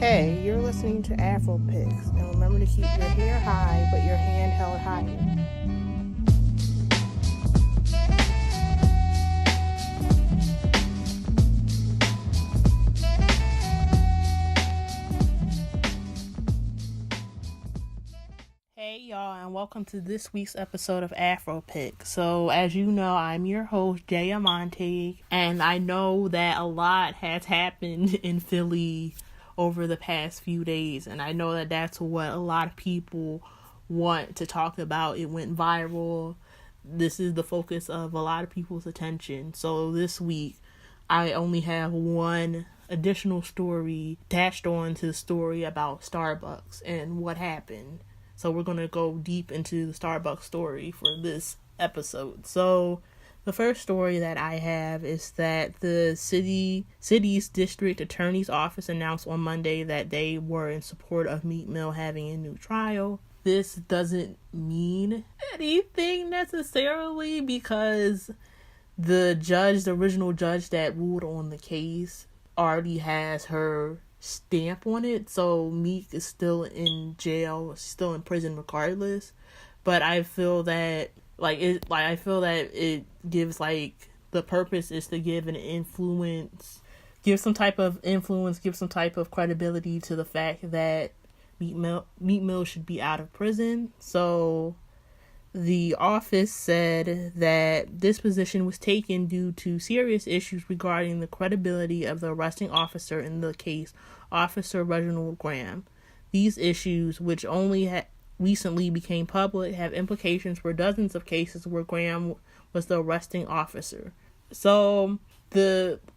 Hey, you're listening to AfroPicks, and remember to keep your hair high but your hand held higher. Hey y'all, and welcome to this week's episode of AfroPicks. So, as you know, I'm your host, Jay Amante, and I know that a lot has happened in Philly over the past few days, and I know that that's what a lot of people want to talk about. It went viral. This is the focus of a lot of people's attention. So this week, I only have one additional story dashed on to the story about Starbucks and what happened. So we're going to go deep into the Starbucks story for this episode. So the first story that I have is that the city's district attorney's office announced on Monday that they were in support of Meek Mill having a new trial. This doesn't mean anything necessarily because the original judge that ruled on the case already has her stamp on it, so Meek is still in jail, still in prison regardless. But I feel that it gives the purpose is to give some type of credibility to the fact that Meek Mill should be out of prison. So the office said that this position was taken due to serious issues regarding the credibility of the arresting officer in the case, Officer Reginald Graham. These issues, which only recently became public, have implications for dozens of cases where Graham was the arresting officer. So,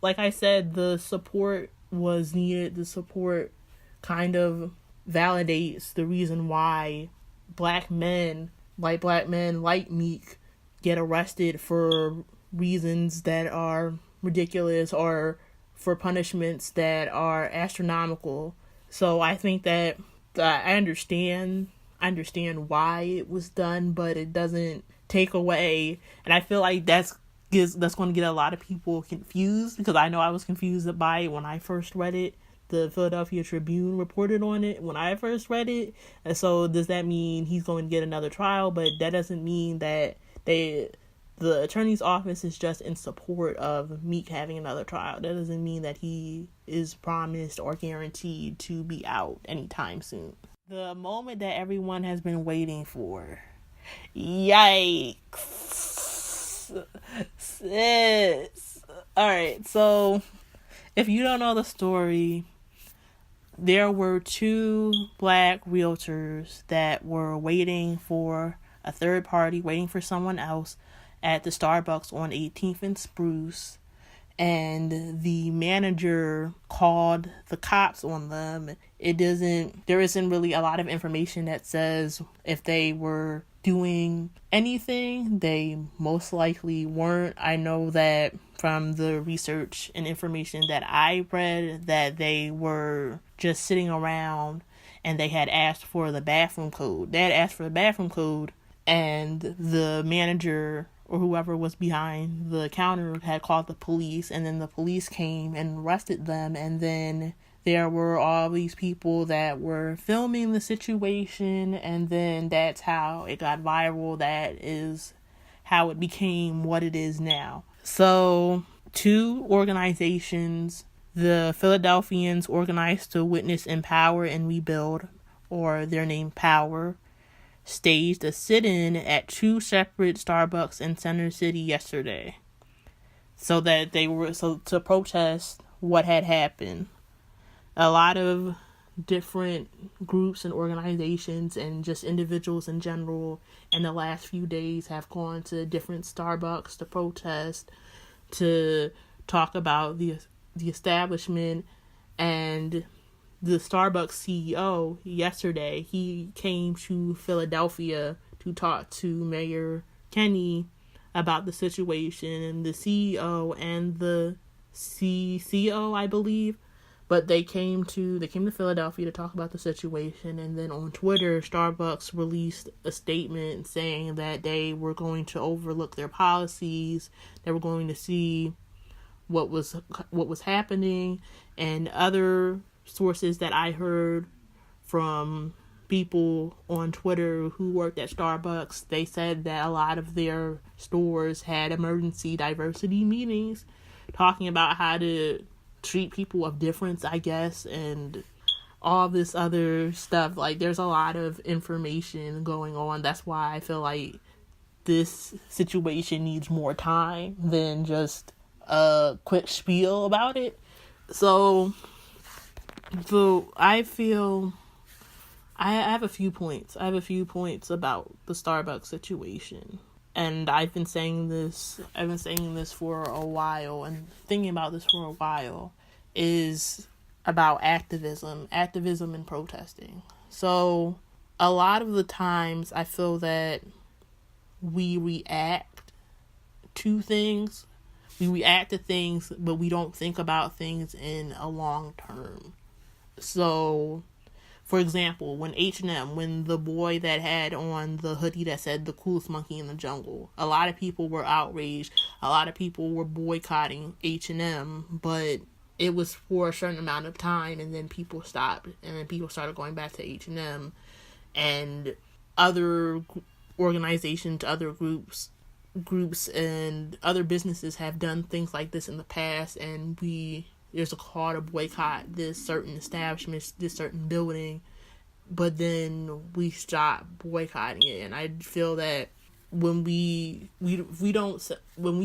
like I said, the support was needed. The support kind of validates the reason why black men like Meek get arrested for reasons that are ridiculous or for punishments that are astronomical. So I think that I understand why it was done, but it doesn't take away. And I feel like that's going to get a lot of people confused, because I know I was confused by it when I first read it. The Philadelphia Tribune reported on it when I first read it. And so does that mean he's going to get another trial? But that doesn't mean that the attorney's office is just in support of Meek having another trial. That doesn't mean that he is promised or guaranteed to be out anytime soon. The moment that everyone has been waiting for. Yikes. Sis. Alright, so if you don't know the story, there were two black realtors that were waiting for a third party, waiting for someone else at the Starbucks on 18th and Spruce. And the manager called the cops on them. There isn't really a lot of information that says if they were doing anything. They most likely weren't. I know that from the research and information that I read that they were just sitting around and they had asked for the bathroom code. And the manager or whoever was behind the counter had called the police, and then the police came and arrested them. And then there were all these people that were filming the situation, and then that's how it got viral. That is how it became what it is now. So, two organizations, the Philadelphians Organized to Witness, Empower, and Rebuild, or their name Power, staged a sit-in at two separate Starbucks in Center City yesterday, so to protest what had happened. A lot of different groups and organizations and just individuals in general in the last few days have gone to different Starbucks to protest, to talk about the establishment. And the Starbucks CEO yesterday, he came to Philadelphia to talk to Mayor Kenny about the situation, and the CEO and the CCO, I believe. But they came to Philadelphia to talk about the situation, and then on Twitter, Starbucks released a statement saying that they were going to overlook their policies. They were going to see what was happening, and other sources that I heard from people on Twitter who worked at Starbucks, they said that a lot of their stores had emergency diversity meetings talking about how to treat people of difference, I guess, and all this other stuff. Like, there's a lot of information going on. That's why I feel like this situation needs more time than just a quick spiel about it. So I feel I have a few points. I have a few points about the Starbucks situation. And I've been saying this for a while, and thinking about this for a while, is about activism and protesting. So a lot of the times I feel that we react to things, but we don't think about things in a long term. So, for example, when the boy that had on the hoodie that said the coolest monkey in the jungle, a lot of people were outraged. A lot of people were boycotting H&M, but it was for a certain amount of time, and then people stopped, and then people started going back to H&M, and other organizations, other groups and other businesses have done things like this in the past, and there's a call to boycott this certain establishment, this certain building, but then we stop boycotting it. And I feel that when we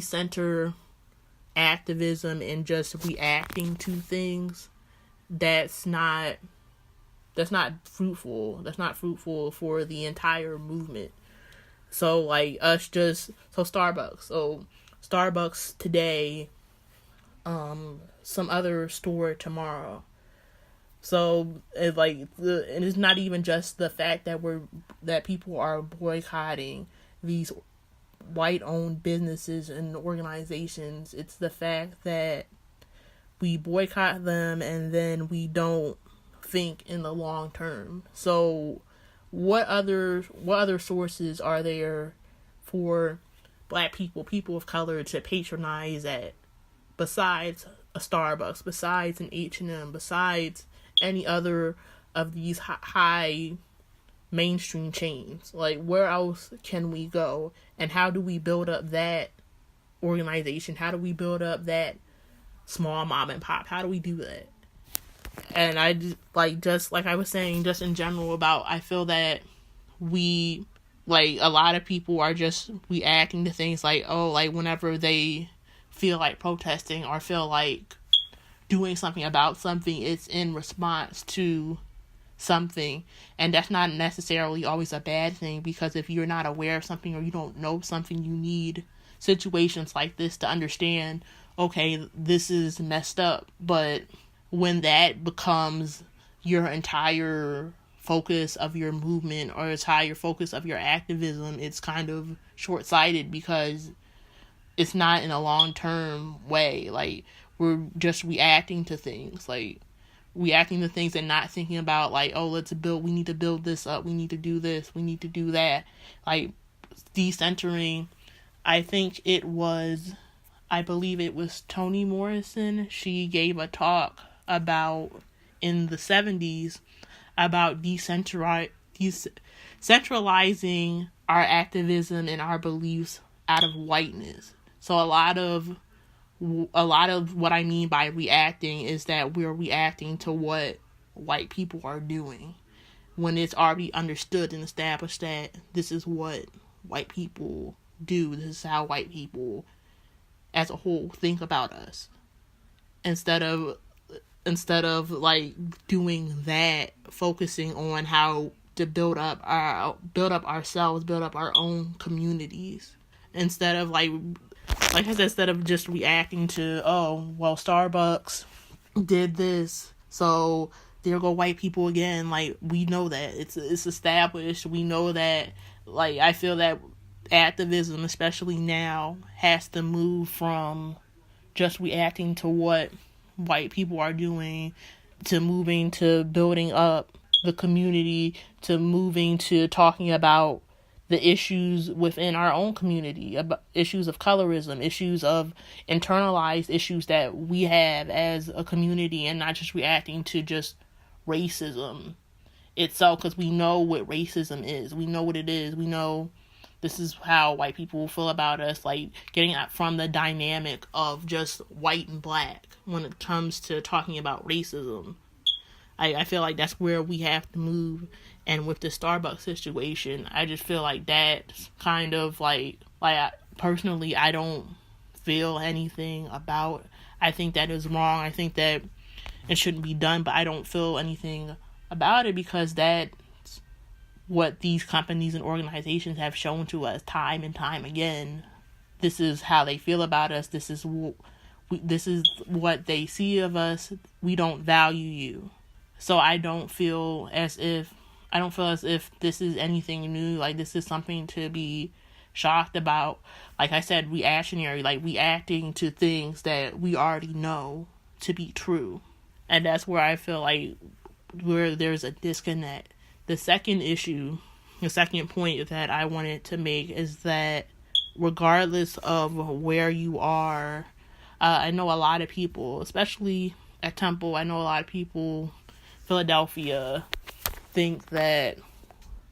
center activism and just reacting to things, that's not fruitful. That's not fruitful for the entire movement. So Starbucks today, some other store tomorrow. So and it's not even just the fact that people are boycotting these white-owned businesses and organizations. It's the fact that we boycott them and then we don't think in the long term. So what other sources are there for Black people of color to patronize at, besides a Starbucks, besides an H&M, besides any other of these high mainstream chains? Like, where else can we go, and how do we build up that organization? How do we build up that small mom and pop? How do we do that? And I just like I was saying, just in general, I feel that a lot of people are just reacting to things whenever they feel like protesting or feel like doing something about something, it's in response to something. And that's not necessarily always a bad thing, because if you're not aware of something or you don't know something, you need situations like this to understand, okay, this is messed up. But when that becomes your entire focus of your movement or entire focus of your activism, it's kind of short-sighted, because it's not in a long-term way. Like, we're just reacting to things, and not thinking about, we need to build this up, we need to do this, we need to do that. Like, decentering, I believe it was Toni Morrison. She gave a talk in the 70s about decentralizing our activism and our beliefs out of whiteness. So a lot of what I mean by reacting is that we're reacting to what white people are doing, when it's already understood and established that this is what white people do. This is how white people as a whole think about us. Instead of doing that, focusing on how to build up ourselves, build up our own communities. Instead of instead of just reacting to, Starbucks did this, so there go white people again. Like, we know that it's established. We know that. I feel that activism, especially now, has to move from just reacting to what white people are doing to moving to building up the community, to moving to talking about the issues within our own community, about issues of colorism, issues of internalized issues that we have as a community, and not just reacting to just racism itself, because we know what racism is. We know what it is. We know this is how white people feel about us, like getting out from the dynamic of just white and black when it comes to talking about racism. I feel like that's where we have to move. And with the Starbucks situation, I just feel like that's kind of personally, I don't feel anything about. I think that is wrong. I think that it shouldn't be done, but I don't feel anything about it because that's what these companies and organizations have shown to us time and time again. This is how they feel about us. This is what they see of us. We don't value you. So I don't feel as if this is anything new. Like, this is something to be shocked about. Like I said, reactionary, like reacting to things that we already know to be true. And that's where I feel like where there's a disconnect. The second point that I wanted to make is that regardless of where you are, I know a lot of people, especially at Temple, Philadelphia, think that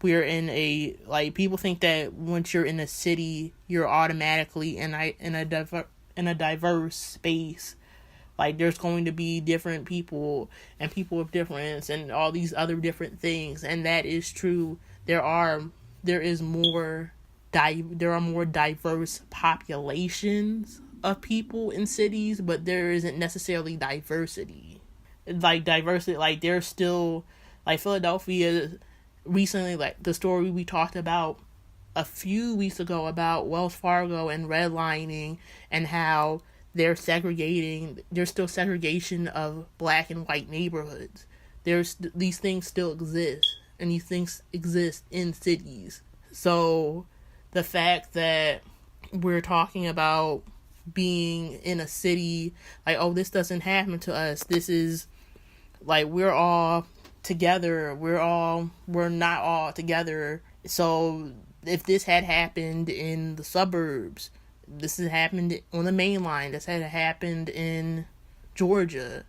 we're in people think that once you're in a city, you're automatically in a diverse space. Like, there's going to be different people and people of difference and all these other different things, and that is true. There are more diverse populations of people in cities, but there isn't necessarily diversity. Like there's still, like, Philadelphia recently, like the story we talked about a few weeks ago about Wells Fargo and redlining and how there's still segregation of black and white neighborhoods. These things still exist, and these things exist in cities. So the fact that we're talking about being in a city, like, oh, this doesn't happen to us, this is like, we're all together, we're not all together. So if this had happened in the suburbs, this has happened on the main line, this had happened in Georgia,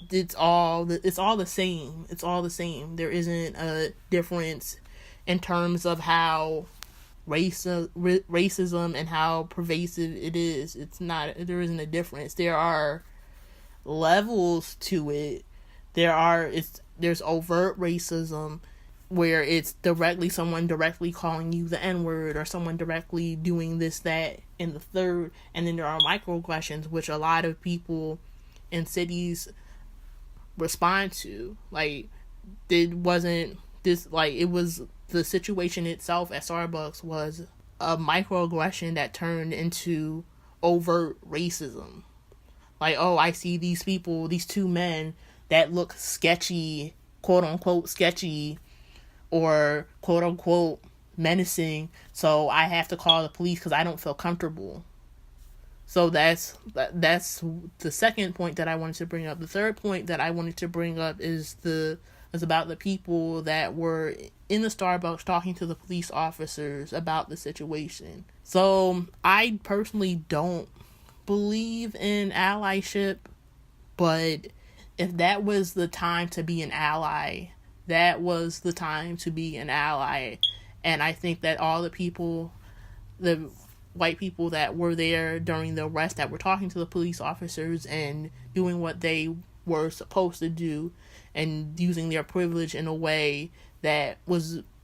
it's all the same. It's all the same. There isn't a difference in terms of how racism and how pervasive it is. There isn't a difference. There are levels to it. There's overt racism where it's someone directly calling you the N-word, or someone directly doing this, that, and the third. And then there are microaggressions, which a lot of people in cities respond to. Like, it was the situation itself at Starbucks was a microaggression that turned into overt racism. Like, oh, I see these people, these two men that look sketchy, quote unquote sketchy, or quote unquote menacing, so I have to call the police because I don't feel comfortable. So that's the second point that I wanted to bring up. The third point that I wanted to bring up is about the people that were in the Starbucks talking to the police officers about the situation. So I personally don't believe in allyship, but if that was the time to be an ally, that was the time to be an ally. And I think that all the white people that were there during the arrest, that were talking to the police officers and doing what they were supposed to do and using their privilege in a way that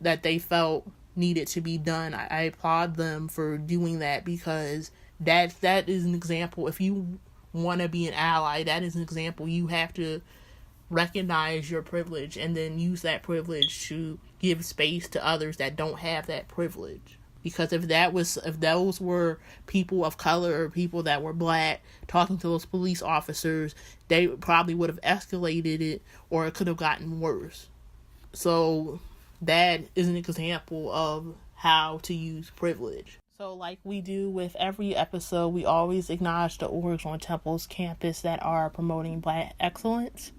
they felt needed to be done, I applaud them for doing that, because that is an example. If you want to be an ally, that is an example. You have to recognize your privilege and then use that privilege to give space to others that don't have that privilege. Because if those were people of color or people that were black talking to those police officers, they probably would have escalated it, or it could have gotten worse. So that is an example of how to use privilege. So like we do with every episode, we always acknowledge the orgs on Temple's campus that are promoting Black excellence.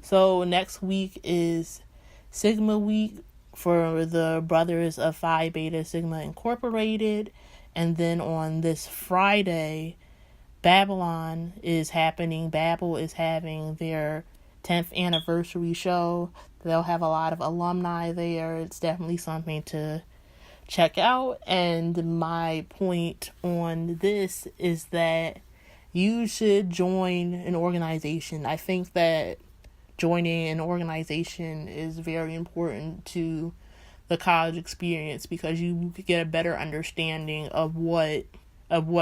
So next week is Sigma Week for the Brothers of Phi Beta Sigma Incorporated. And then on this Friday, Babylon is happening. Babel is having their 10th anniversary show. They'll have a lot of alumni there. It's definitely something to check out. And my point on this is that you should join an organization. I think that joining an organization is very important to the college experience because you get a better understanding of what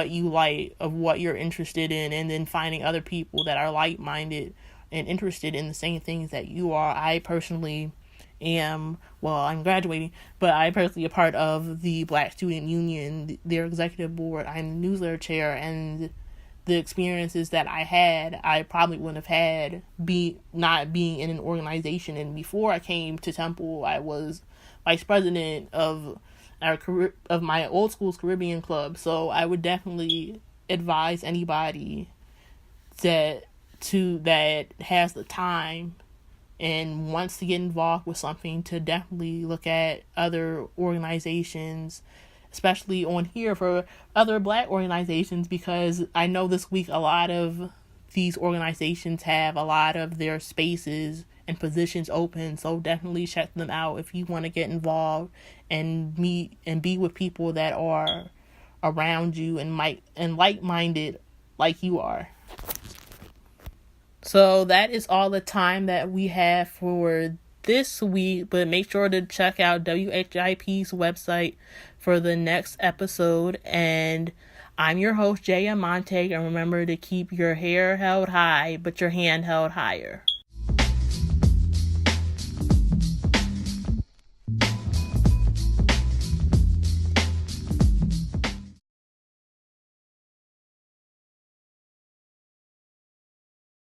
you like, of what you're interested in, and then finding other people that are like-minded and interested in the same things that you are. I personally I'm graduating, but I personally a part of the Black Student Union, their executive board. I'm the newsletter chair, and the experiences that I had, I probably wouldn't have had not being in an organization. And before I came to Temple, I was vice president of my old school's Caribbean club. So I would definitely advise anybody that has the time and wants to get involved with something to definitely look at other organizations, especially on here for other Black organizations, because I know this week a lot of these organizations have a lot of their spaces and positions open. So definitely check them out if you want to get involved and meet and be with people that are around you and like-minded like you are. So that is all the time that we have for this week, but make sure to check out WHIP's website for the next episode. And I'm your host, Jay Montague, and remember to keep your hair held high, but your hand held higher.